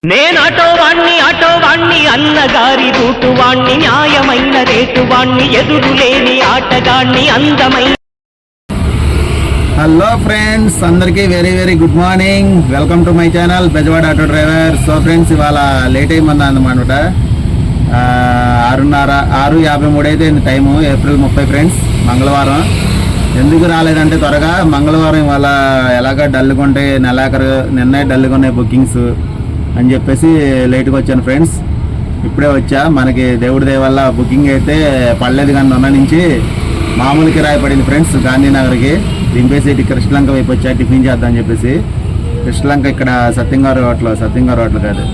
నేను ఆటో వాణ్ణి అన్నగారి రూటు వాణ్ణి న్యాయమైన రేటు వాణ్ణి ఎదురులేని ఆటగాణ్ణి అందమైన. హలో ఫ్రెండ్స్, అందరికీ very very good morning. Welcome to my channel Bezawada auto driver. So friends, ఇవాళ లేట్ అయిపోయింది అన్నమాట. 6:53 అయితే టైము. ఏప్రిల్ 30 ఫ్రెండ్స్, మంగళవారం. ఎందుకు రాలేదంటే త్వరగా మంగళవారం ఇవాళ ఎలాగ డల్గా ఉంటాయి, నిన్నే డల్గా ఉన్నాయి బుకింగ్స్ అని చెప్పేసి లేట్గా వచ్చాను ఫ్రెండ్స్. ఇప్పుడే వచ్చా. మనకి దేవుడి దయ వల్ల బుకింగ్ అయితే పడలేదు, కానీ మొన్న నుంచి మామూలు కిరాయి పడింది ఫ్రెండ్స్. గాంధీనగర్కి దింపేసి ఇటు కృష్ణలంక వైపు వచ్చా టిఫిన్ చేద్దామని చెప్పేసి. కృష్ణలంక ఇక్కడ సత్యంగారు హోటల్ కాదు,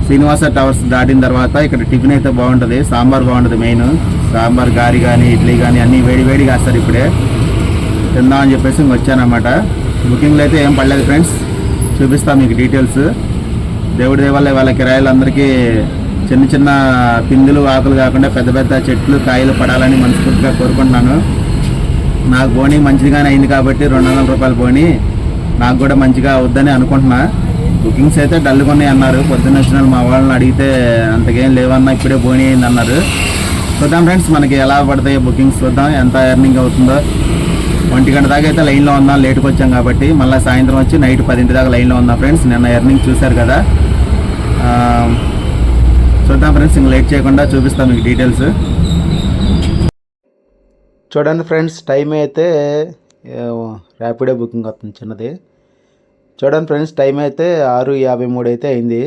శ్రీనివాస టవర్స్ దాటిన తర్వాత ఇక్కడ టిఫిన్ అయితే బాగుంటుంది. సాంబార్ బాగుంటుంది. మెయిన్ సాంబార్, గారి కానీ ఇడ్లీ కానీ అన్నీ వేడిగా వేస్తారు. ఇప్పుడే తిందామని చెప్పేసి వచ్చానమాట. బుకింగ్లు అయితే ఏం పడలేదు ఫ్రెండ్స్. చూపిస్తాను మీకు డీటెయిల్స్. దేవుడి దేవాలయ వాళ్ళ కిరాయిలు అందరికీ చిన్న చిన్న పిందులు ఆకులు కాకుండా పెద్ద పెద్ద చెట్లు కాయలు పడాలని మనస్ఫూర్తిగా కోరుకుంటున్నాను. నాకు బోనీ మంచిగానే అయింది కాబట్టి 200 రూపాయలు బోనీ నాకు కూడా మంచిగా అవుద్దని అనుకుంటున్నా. బుకింగ్స్ అయితే డల్గా ఉన్నాయి అన్నారు. పొద్దున్న వచ్చిన మా వాళ్ళని అడిగితే అంతకేం లేవన్నా, ఇప్పుడే బోనీ అయింది అన్నారు. చూద్దాం ఫ్రెండ్స్, మనకి ఎలా పడతాయి బుకింగ్స్. చూద్దాం ఎంత ఎర్నింగ్ అవుతుందో. 1 గంట దాకా అయితే లైన్లో ఉందాం, లేట్కి వచ్చాం కాబట్టి. మళ్ళీ సాయంత్రం వచ్చి నైట్ 10 దాకా లైన్లో ఉందాం ఫ్రెండ్స్. నిన్న ఎర్నింగ్ చూశారు కదా. చూద్దాం ఫ్రెండ్స్, ఇంకా లేట్ చేయకుండా చూపిస్తాం మీకు డీటెయిల్స్. చూడండి ఫ్రెండ్స్, టైం అయితే ర్యాపిడో బుకింగ్ అవుతుంది చిన్నది. చూడండి ఫ్రెండ్స్, టైం అయితే 6:53 అయితే అయింది.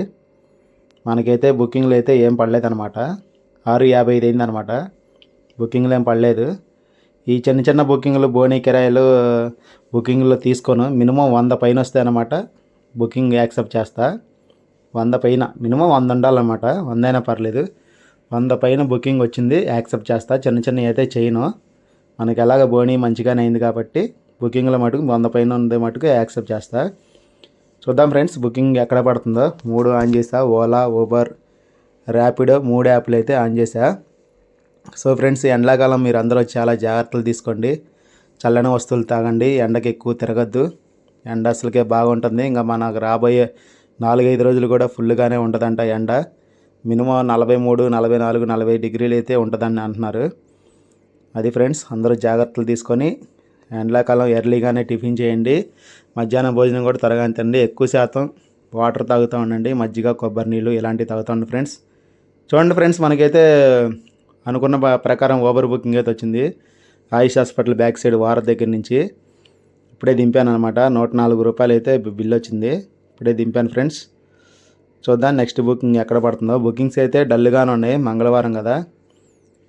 మనకైతే బుకింగ్లు అయితే ఏం పడలేదు అనమాట. 6:55 అయింది అనమాట. బుకింగ్లు ఏం పడలేదు. ఈ చిన్న బుకింగ్లు, బోనీ కిరాయిలు బుకింగ్లో తీసుకోను. మినిమం 100 పైన వస్తాయి అనమాట. బుకింగ్ యాక్సెప్ట్ చేస్తా. 100 పైన, మినిమం 100 ఉండాలన్నమాట. 100 అయినా పర్లేదు. 100 పైన బుకింగ్ వచ్చింది యాక్సెప్ట్ చేస్తా. చిన్న అయితే చేయను. మనకి ఎలాగ బోనీ మంచిగానే అయింది కాబట్టి బుకింగ్లో మటుకు 100 పైన ఉంది మటుకు యాక్సెప్ట్ చేస్తా. చూద్దాం ఫ్రెండ్స్, బుకింగ్ ఎక్కడ పడుతుందో. 3 ఆన్ చేసా. ఓలా, ఊబర్, ర్యాపిడో 3 యాప్లు అయితే ఆన్ చేసా. సో ఫ్రెండ్స్, ఎండాకాలం మీరు అందరూ చాలా జాగ్రత్తలు తీసుకోండి. చల్లని వస్తువులు తాగండి. ఎండకి ఎక్కువ తిరగద్దు. ఎండ అసలుకే బాగుంటుంది. ఇంకా మనకు రాబోయే 4-5 రోజులు కూడా ఫుల్గానే ఉంటుందంట ఎండ. మినిమం 43, 44, 40 డిగ్రీలు అయితే ఉంటుందని అంటున్నారు. అది ఫ్రెండ్స్, అందరూ జాగ్రత్తలు తీసుకొని ఎండాకాలం ఎర్లీగానే టిఫిన్ చేయండి. మధ్యాహ్నం భోజనం కూడా త్వరగా తినండి. ఎక్కువ శాతం వాటర్ తాగుతూ ఉండండి. మజ్జిగ, కొబ్బరి నీళ్ళు ఇలాంటివి తాగుతూ ఉండండి ఫ్రెండ్స్. చూడండి ఫ్రెండ్స్, మనకైతే అనుకున్న ప్రకారం ఊబర్ బుకింగ్ అయితే వచ్చింది. ఆయుష్ హాస్పిటల్ బ్యాక్ సైడ్ వార దగ్గర నుంచి ఇప్పుడే దింపాను అనమాట. 104 రూపాయలు అయితే బిల్ వచ్చింది. ఇప్పుడే దింపాను ఫ్రెండ్స్. చూద్దాం నెక్స్ట్ బుకింగ్ ఎక్కడ పడుతుందో. బుకింగ్స్ అయితే డల్గానే ఉన్నాయి, మంగళవారం కదా.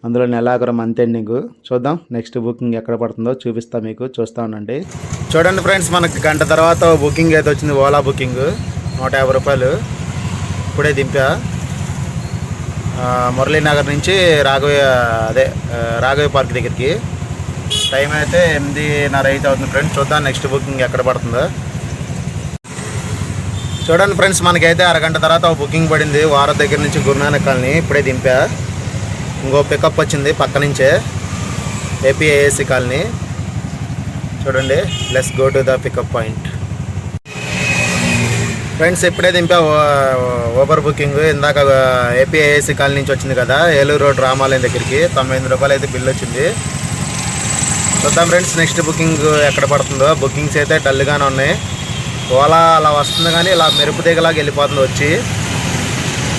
అందులో నెలాఖరు మంత్ ఎండింగ్. చూద్దాం నెక్స్ట్ బుకింగ్ ఎక్కడ పడుతుందో చూపిస్తా మీకు. చూస్తూ ఉండండి. చూడండి ఫ్రెండ్స్, మనకి గంట తర్వాత బుకింగ్ అయితే వచ్చింది. ఓలా బుకింగ్ 150 రూపాయలు. ఇప్పుడే దింపా. మురళీనగర్ నుంచి రాఘవయ్య పార్క్ దగ్గరికి. టైం అయితే 8:30 అయితే అవుతుంది ఫ్రెండ్స్. చూద్దాం నెక్స్ట్ బుకింగ్ ఎక్కడ పడుతుందో. చూడండి ఫ్రెండ్స్, మనకైతే అరగంట తర్వాత బుకింగ్ పడింది. వారం దగ్గర నుంచి గురునానక్ కాలనీ. ఇప్పుడే దింపా. ఇంకో పికప్ వచ్చింది పక్క నుంచే, ఏపీఐఏసీ కాలనీ. చూడండి, let's go to the pickup point. Friends, ఇప్పుడే దింపా ఊబర్ బుకింగ్. ఇందాక ఏపీఐఏసీ కాలనీ నుంచి వచ్చింది కదా, ఏలూరు రోడ్ రామాలయం దగ్గరికి. 98 రూపాయలు అయితే బిల్ వచ్చింది. చూద్దాం ఫ్రెండ్స్ నెక్స్ట్ బుకింగ్ ఎక్కడ పడుతుందో. బుకింగ్స్ అయితే డల్గానే ఉన్నాయి. ఓలా అలా వస్తుంది కానీ ఇలా మెరుపు దిగలాగా వెళ్ళిపోతుంది. వచ్చి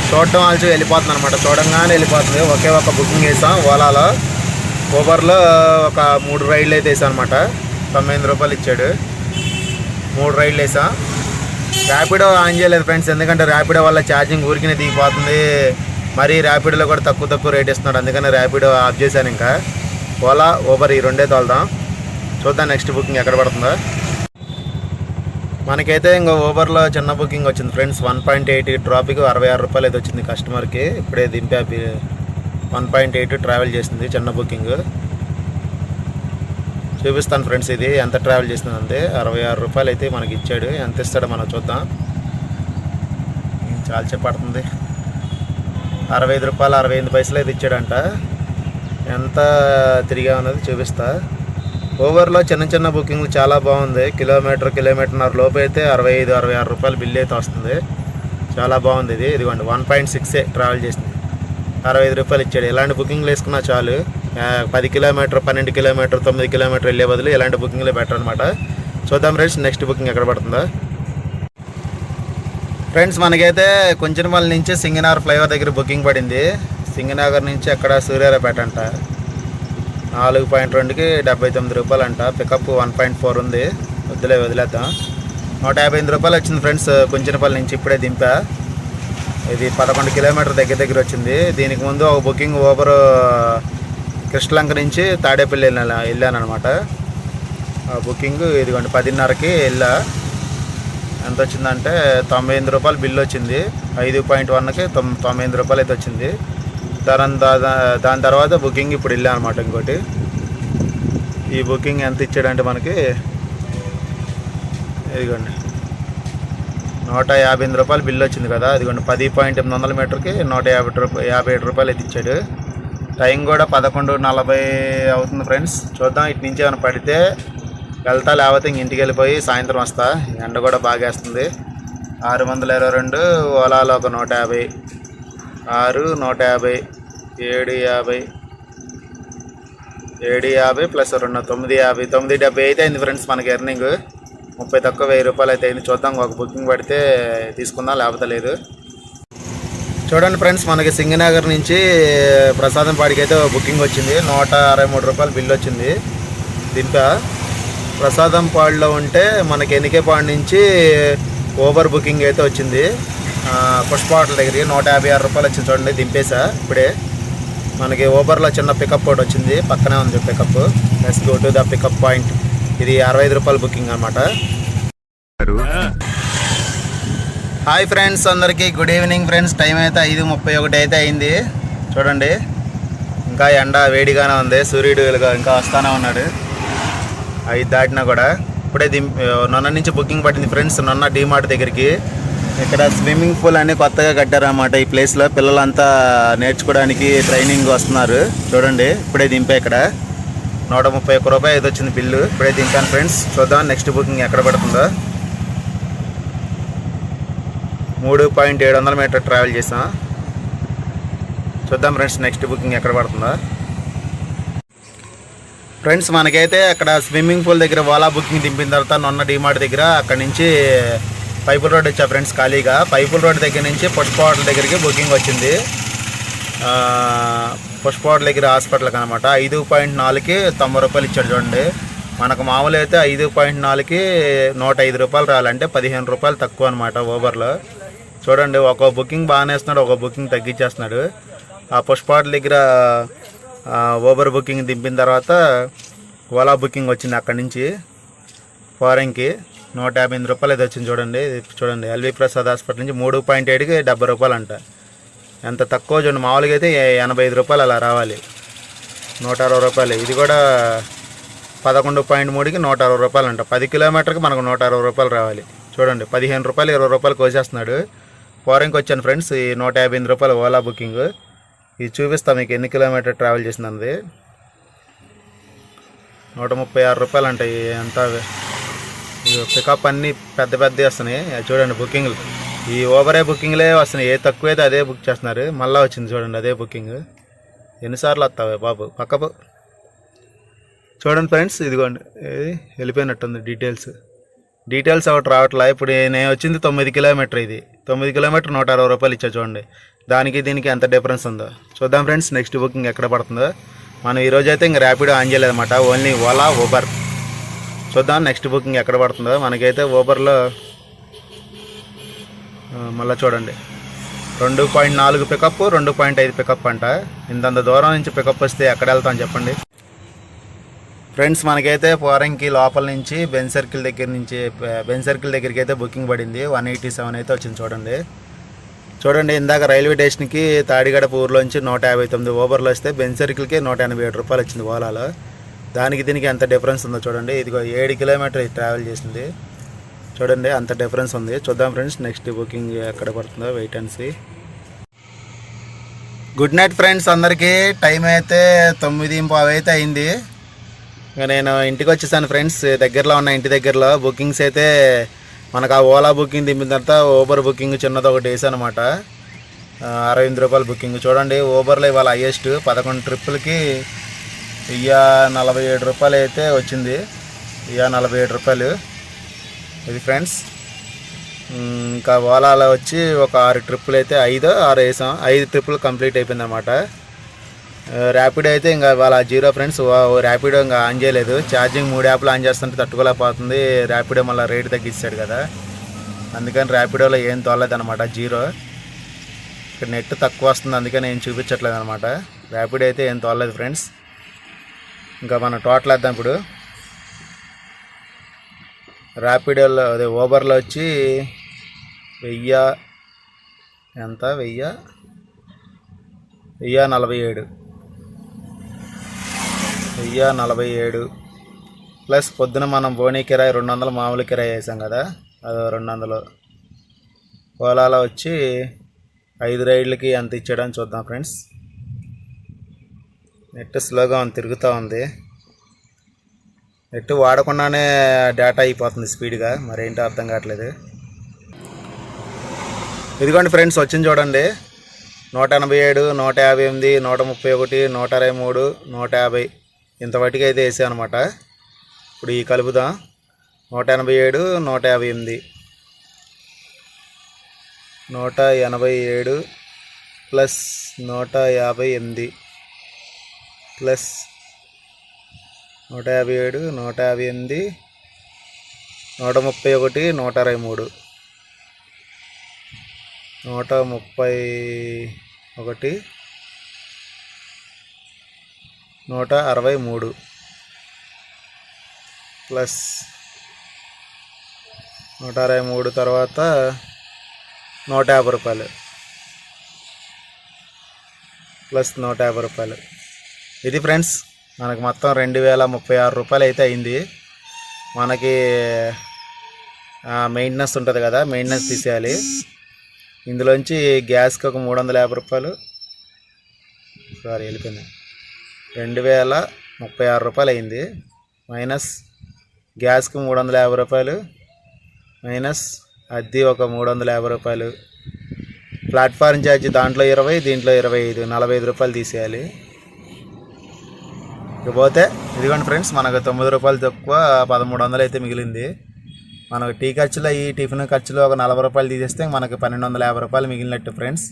చూడటం ఆల్చి వెళ్ళిపోతుంది అనమాట. చూడంగానే వెళ్ళిపోతుంది. ఒకే ఒక బుకింగ్ వేసాం ఓలాలో. ఊబర్లో ఒక 3 రైడ్లు అయితే వేసాం అనమాట. 98 రూపాయలు ఇచ్చాడు. 3 రైడ్లు వేసాం. ర్యాపిడో ఆన్ చేయలేదు ఫ్రెండ్స్, ఎందుకంటే ర్యాపిడో వల్ల ఛార్జింగ్ ఊరికినే దిగిపోతుంది. మరీ ర్యాపిడోలో కూడా తక్కువ రేట్ ఇస్తున్నాడు. అందుకని ర్యాపిడో ఆఫ్ చేశాను. ఇంకా ఓలా, ఊబర్ ఈ రెండే తోలుదాం. చూద్దాం నెక్స్ట్ బుకింగ్ ఎక్కడ పడుతుందో. మనకైతే ఇంకా ఊబర్లో చిన్న బుకింగ్ వచ్చింది ఫ్రెండ్స్. 1.8 డ్రాప్కి 66 రూపాయలు అయితే వచ్చింది కస్టమర్కి. ఇప్పుడే దింపా. 1.8 ట్రావెల్ చేసింది చిన్న బుకింగ్. చూపిస్తాను ఫ్రెండ్స్ ఇది ఎంత ట్రావెల్ చేసిందంటే. 66 రూపాయలు అయితే మనకి ఇచ్చాడు. ఎంత ఇస్తాడో మనం చూద్దాం. చాలా చెప్పడుతుంది. 65 రూపాయలు 65 పైసలు అయితే ఇచ్చాడంట. ఎంత తిరిగా ఉన్నది చూపిస్తా. ఓవర్లో చిన్న బుకింగ్లు చాలా బాగుంది. కిలోమీటర్న్నర లోపు అయితే 65-66 రూపాయలు బిల్ అయితే వస్తుంది. చాలా బాగుంది ఇది. ఇదిగోండి 1.6 ట్రావెల్ చేసింది, 65 రూపాయలు ఇచ్చాడు. ఇలాంటి బుకింగ్లు వేసుకున్నా చాలు. 10 కిలోమీటర్, 12 కిలోమీటర్, 9 కిలోమీటర్ వెళ్ళే బదులు ఇలాంటి బుకింగ్లే బెటర్ అనమాట. చూద్దాం ఫ్రెండ్స్ నెక్స్ట్ బుకింగ్ ఎక్కడ పడుతుందో. ఫ్రెండ్స్ మనకైతే కుంచనపల్లి నుంచి సింగనగర్ ఫ్లైఓవర్ దగ్గర బుకింగ్ పడింది. సింగనగర్ నుంచి అక్కడ సూర్యారాపేట అంట. 4.2కి 79 రూపాయలు అంట. పికప్ 1.4 ఉంది. వదిలేద్దాం. 158 రూపాయలు వచ్చింది ఫ్రెండ్స్ కుంచనపల్లి నుంచి. ఇప్పుడే దింపా. ఇది 11 కిలోమీటర్ దగ్గర వచ్చింది. దీనికి ముందు ఒక బుకింగ్ ఊబర్ కృష్ణలంక నుంచి తాడేపల్లి వెళ్ళాను అనమాట. ఆ బుకింగ్ ఇదిగోండి 10:30కి వెళ్ళా. ఎంత వచ్చిందంటే 98 రూపాయలు బిల్లు వచ్చింది. 5.1కి 98 రూపాయలు అయితే వచ్చింది. దాని తర్వాత బుకింగ్ ఇప్పుడు వెళ్ళా అనమాట. ఇంకోటి ఈ బుకింగ్ ఎంత ఇచ్చాడంటే మనకి ఇదిగోండి 158 రూపాయలు బిల్లు వచ్చింది కదా. ఇదిగోండి 10.800 మీటర్కి 157 రూపాయలు అయితే ఇచ్చాడు. టైం కూడా 11:40 అవుతుంది ఫ్రెండ్స్. చూద్దాం ఇటు నుంచి ఏమైనా పడితే వెళ్తా, లేకపోతే ఇంక ఇంటికి వెళ్ళిపోయి సాయంత్రం వస్తా. ఎండ కూడా బాగా వేస్తుంది. 622, ఓలాలో ఒక 150, 6, 150, 750, 750 ప్లస్ 2 950, 970 అయితే అయింది ఫ్రెండ్స్ మనకి ఎర్నింగ్. 30 తక్కువ 1000 రూపాయలు అయితే అయింది. చూద్దాం ఒక బుకింగ్ పడితే తీసుకుందాం, లేకపోతే లేదు. చూడండి ఫ్రెండ్స్ మనకి సింగనగర్ నుంచి ప్రసాదం పాడికి అయితే బుకింగ్ వచ్చింది. 163 రూపాయలు బిల్లు వచ్చింది. దింపా. ప్రసాదం పాడులో ఉంటే మనకి ఎన్నికేపాడు నుంచి ఓబర్ బుకింగ్ అయితే వచ్చింది. పుష్ప హోటల్ దగ్గరికి 156 రూపాయలు వచ్చింది. చూడండి దింపేసా ఇప్పుడే. మనకి ఓబర్లో చిన్న పికప్ ఒకటి వచ్చింది, పక్కనే ఉంది pickup. Let's go to the pickup point. ఇది 65 రూపాయల బుకింగ్ అనమాట. హాయ్ ఫ్రెండ్స్ అందరికీ గుడ్ ఈవినింగ్ ఫ్రెండ్స్. టైం అయితే 5:31 అయితే అయింది. చూడండి ఇంకా ఎండ వేడిగానే ఉంది. సూర్యుడు ఇంకా వస్తానే ఉన్నాడు. 5 దాటినా కూడా. ఇప్పుడే నొన్న నుంచి బుకింగ్ పట్టింది ఫ్రెండ్స్. నొన్న డీమార్ట్ దగ్గరికి. ఇక్కడ స్విమ్మింగ్ పూల్ అని కొత్తగా కట్టారన్నమాట ఈ ప్లేస్లో. పిల్లలంతా నేర్చుకోవడానికి ట్రైనింగ్ వస్తున్నారు. చూడండి ఇప్పుడే దింపా. ఇక్కడ 131 రూపాయలు అయితే వచ్చింది బిల్లు. ఇప్పుడే దింపాను ఫ్రెండ్స్. చూద్దాం నెక్స్ట్ బుకింగ్ ఎక్కడ పడుతుందో. 3.700 మీటర్ ట్రావెల్ చేసాం. చూద్దాం ఫ్రెండ్స్ నెక్స్ట్ బుకింగ్ ఎక్కడ పడుతుందో. ఫ్రెండ్స్ మనకైతే అక్కడ స్విమ్మింగ్ పూల్ దగ్గర ఓలా బుకింగ్ దింపిన తర్వాత నొన్న డీమార్ట్ దగ్గర అక్కడ నుంచి పైపుల్ రోడ్ వచ్చా ఫ్రెండ్స్ ఖాళీగా. పైపుల్ రోడ్ దగ్గర నుంచి పుష్ప హోటల్ దగ్గరికి బుకింగ్ వచ్చింది. పుష్ప హోటల్ దగ్గర హాస్పిటల్కి అనమాట. 5.4కి 90 రూపాయలు ఇచ్చాడు. చూడండి మనకు మామూలు అయితే 5.4కి 105 రూపాయలు రావాలంటే 15 రూపాయలు తక్కువ అనమాట ఓబర్లో. చూడండి ఒక్కో బుకింగ్ బాగానే ఇస్తున్నాడు, ఒక్కో బుకింగ్ తగ్గించేస్తున్నాడు. ఆ పుష్ప హోటల్ దగ్గర ఓబర్ బుకింగ్ దింపిన తర్వాత ఓలా బుకింగ్ వచ్చింది. అక్కడి నుంచి ఫారెన్కి 158 రూపాయలు అయితే వచ్చింది. చూడండి ఎల్వి ప్రసాద్ హాస్పిటల్ నుంచి 3.7కి 70 రూపాయలు అంట. ఎంత తక్కువ చూడండి. మామూలుగా అయితే 85 రూపాయలు అలా రావాలి. 160 రూపాయలు. ఇది కూడా 11.3కి 160 రూపాయలు అంట. 10 కిలోమీటర్కి మనకు 160 రూపాయలు రావాలి. చూడండి 15 రూపాయలు 20 రూపాయలు కోసేస్తున్నాడు. ఫారెన్కి వచ్చాను ఫ్రెండ్స్. ఈ 158 రూపాయలు ఓలా బుకింగ్. ఇది చూపిస్తా మీకు ఎన్ని కిలోమీటర్ ట్రావెల్ చేసింది. 136 రూపాయలు అంట. ఎంత పికప్ అన్నీ పెద్ద వస్తున్నాయి. చూడండి బుకింగ్లు ఈ ఓబరే బుకింగ్లే వస్తున్నాయి. ఏ తక్కువైతే అదే బుక్ చేస్తున్నారు. మళ్ళీ వచ్చింది చూడండి అదే బుకింగ్. ఎన్నిసార్లు వస్తావే బాబు పక్కపు. చూడండి ఫ్రెండ్స్ ఇదిగోండి వెళ్ళిపోయినట్టుంది డీటెయిల్స్ ఒకటి రావట్లా. ఇప్పుడు నేను వచ్చింది 9 కిలోమీటర్. ఇది 9 కిలోమీటర్ 160 రూపాయలు ఇచ్చా. చూడండి దానికి దీనికి ఎంత డిఫరెన్స్ ఉందో. చూద్దాం ఫ్రెండ్స్ నెక్స్ట్ బుకింగ్ ఎక్కడ పడుతుందో. మనం ఈరోజు అయితే ఇంకా ర్యాపిడో ఆన్ చేయలేదన్నమాట, ఓన్లీ ఓలా ఊబర్. చూద్దాం నెక్స్ట్ బుకింగ్ ఎక్కడ పడుతుందో. మనకైతే ఊబర్లో మళ్ళీ చూడండి 2.4 పికప్, 2.5 పికప్ అంట. ఇంతంత దూరం నుంచి పికప్ వస్తే ఎక్కడ వెళ్తాం చెప్పండి ఫ్రెండ్స్. మనకైతే ఫారెన్కి లోపల నుంచి బెంజ్ సర్కిల్ దగ్గరికి అయితే బుకింగ్ పడింది. 187 అయితే వచ్చింది. చూడండి ఇందాక రైల్వే స్టేషన్కి తాడిగడప ఊర్లోంచి 159 ఓబర్లో వస్తే బెంజ్ సర్కిల్కి 187 రూపాయలు వచ్చింది ఓలాలో. దానికి దీనికి ఎంత డిఫరెన్స్ ఉందో చూడండి. ఇదిగో 7 కిలోమీటర్ ట్రావెల్ చేసింది. చూడండి అంత డిఫరెన్స్ ఉంది. చూద్దాం ఫ్రెండ్స్ నెక్స్ట్ బుకింగ్ ఎక్కడ పడుతుందో. Wait and see. Good night friends అందరికీ. టైం అయితే 9:15 అయితే అయింది. ఇంకా నేను ఇంటికి వచ్చేసాను ఫ్రెండ్స్. దగ్గరలో ఉన్న ఇంటి దగ్గరలో బుకింగ్స్ అయితే మనకు ఆ ఓలా బుకింగ్ దింపిన తర్వాత ఊబర్ బుకింగ్ చిన్నది ఒకటి వేసాను అనమాట. 68 రూపాయలు బుకింగ్. చూడండి ఊబర్లో ఇవాళ హైయెస్ట్ 11 ట్రిప్పులకి 47 రూపాయలు అయితే వచ్చింది. 47 రూపాయలు. ఇది ఫ్రెండ్స్. ఇంకా ఓలాలో వచ్చి ఒక 6 ట్రిప్పులు అయితే 5 6 వేసాం. 5 ట్రిప్పులు కంప్లీట్ అయిపోయింది అనమాట. ర్యాపిడో అయితే ఇంకా వాళ్ళ జీరో ఫ్రెండ్స్. ర్యాపిడో ఇంకా ఆన్ చేయలేదు. ఛార్జింగ్ 3 యాప్లు ఆన్ చేస్తుంటే తట్టుకోలేకపోతుంది. ర్యాపిడో మళ్ళీ రేట్ తగ్గిస్తాడు కదా, అందుకని ర్యాపిడోలో ఏం తోలేదు అనమాట. జీరో. ఇక్కడ నెట్ తక్కువ వస్తుంది, అందుకని ఏం చూపించట్లేదు అనమాట. ర్యాపిడో అయితే ఏం తోలేదు ఫ్రెండ్స్. ఇంకా మనం టోటల్ వేద్దాం ఇప్పుడు. ర్యాపిడోలో అదే ఊబర్లో వచ్చి 1047 ప్లస్ పొద్దున మనం బోనీ కిరాయి 200 మామూలు కిరాయి వేసాం కదా, అదో 200. ఓలాలో వచ్చి 5 రైడ్లకి ఎంత ఇచ్చాడని చూద్దాం ఫ్రెండ్స్. నెట్ స్లోగా తిరుగుతూ ఉంది. నెట్ వాడకుండానే డేటా అయిపోతుంది స్పీడ్గా, మరేంటో అర్థం కావట్లేదు. ఇదిగోండి ఫ్రెండ్స్ వచ్చింది చూడండి. 187, 158, 131, 123, 150 ఇంతవరకు అయితే వేసాను అనమాట. ఇప్పుడు ఈ కలుపుదాం. 187, 158, 187 ప్లస్ 158 ప్లస్ 157, 158, 131, 123, 131, 163 ప్లస్ 163 తర్వాత 150 రూపాయలు ప్లస్ 150 రూపాయలు. ఇది ఫ్రెండ్స్ మనకు మొత్తం 2036 రూపాయలు అయితే అయింది. మనకి మెయింటెనెన్స్ ఉంటుంది కదా, మెయింటెనెన్స్ తీసేయాలి. ఇందులోంచి గ్యాస్కి ఒక 350 రూపాయలు, సారీ వెళ్ళిపోయింది, 2036 రూపాయలు అయింది. మైనస్ గ్యాస్కి 350 రూపాయలు, మైనస్ అద్దె ఒక 350 రూపాయలు, ప్లాట్ఫారం ఛార్జ్ దాంట్లో 20, దీంట్లో 25, 45 రూపాయలు తీసేయాలి. ఇకపోతే ఇదిగోండి ఫ్రెండ్స్ మనకు 9 రూపాయలు తక్కువ 1300 అయితే మిగిలింది. మనకు టీ ఖర్చులో ఈ టిఫిన్ ఖర్చులో ఒక 40 రూపాయలు తీసేస్తే మనకు 1250 రూపాయలు మిగిలినట్టు ఫ్రెండ్స్.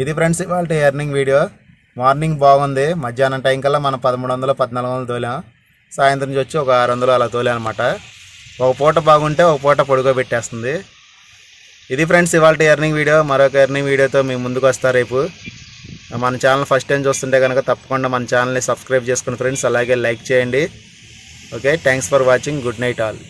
ఇది ఫ్రెండ్స్ ఇవాళ ఎర్నింగ్ వీడియో. మార్నింగ్ బాగుంది, మధ్యాహ్నం టైం కల్లా మనం 1300, 1400 తోలాం. సాయంత్రం నుంచి వచ్చి ఒక 600 అలా తోలాం అనమాట. ఒక పూట బాగుంటే ఒక పూట పొడుగోబెట్టేస్తుంది. ఇది ఫ్రెండ్స్ ఇవాళ ఎర్నింగ్ వీడియో. మరొక ఎర్నింగ్ వీడియోతో మీ ముందుకు వస్తా రేపు. మన ఛానల్ ఫస్ట్ టైం చూస్తుంటే కనుక తప్పకుండా మన ఛానల్ని సబ్స్క్రైబ్ చేసుకుని ఫ్రెండ్స్, అలాగే లైక్ చేయండి. Okay, thanks for watching. Good night all.